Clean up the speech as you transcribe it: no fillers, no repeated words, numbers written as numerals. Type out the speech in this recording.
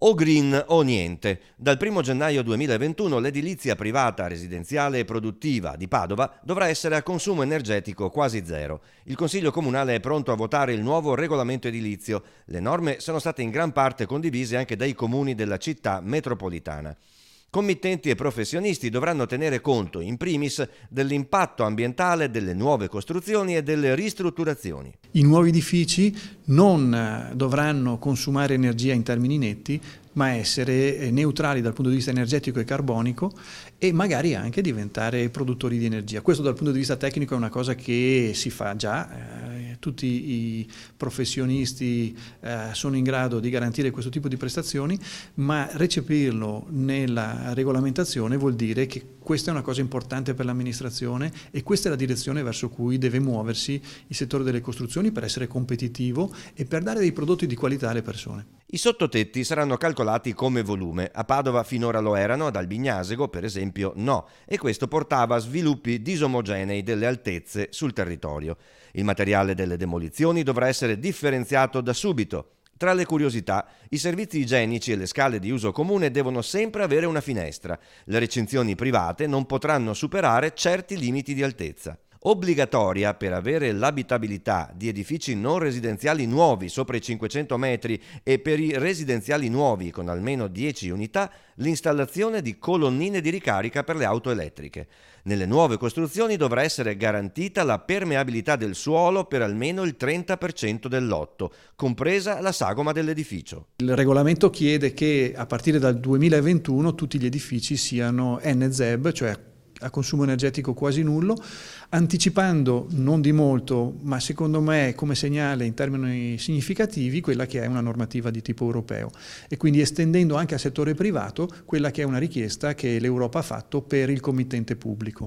O green o niente. Dal 1 gennaio 2021 l'edilizia privata, residenziale e produttiva di Padova dovrà essere a consumo energetico quasi zero. Il Consiglio Comunale è pronto a votare il nuovo regolamento edilizio. Le norme sono state in gran parte condivise anche dai comuni della città metropolitana. Committenti e professionisti dovranno tenere conto, in primis, dell'impatto ambientale delle nuove costruzioni e delle ristrutturazioni. I nuovi edifici non dovranno consumare energia in termini netti, ma essere neutrali dal punto di vista energetico e carbonico e magari anche diventare produttori di energia. Questo dal punto di vista tecnico è una cosa che si fa già, tutti i professionisti sono in grado di garantire questo tipo di prestazioni, ma recepirlo nella regolamentazione vuol dire che questa è una cosa importante per l'amministrazione e questa è la direzione verso cui deve muoversi il settore delle costruzioni per essere competitivo e per dare dei prodotti di qualità alle persone. I sottotetti saranno calcolati come volume. A Padova finora lo erano, ad Albignasego per esempio no, e questo portava a sviluppi disomogenei delle altezze sul territorio. Il materiale delle demolizioni dovrà essere differenziato da subito. Tra le curiosità, i servizi igienici e le scale di uso comune devono sempre avere una finestra. Le recinzioni private non potranno superare certi limiti di altezza. Obbligatoria per avere l'abitabilità di edifici non residenziali nuovi sopra i 500 metri e per i residenziali nuovi con almeno 10 unità l'installazione di colonnine di ricarica per le auto elettriche. Nelle nuove costruzioni dovrà essere garantita la permeabilità del suolo per almeno il 30% del lotto, compresa la sagoma dell'edificio. Il regolamento chiede che a partire dal 2021 tutti gli edifici siano NZEB, cioè a consumo energetico quasi nullo, anticipando non di molto, ma secondo me come segnale in termini significativi, quella che è una normativa di tipo europeo e quindi estendendo anche al settore privato quella che è una richiesta che l'Europa ha fatto per il committente pubblico.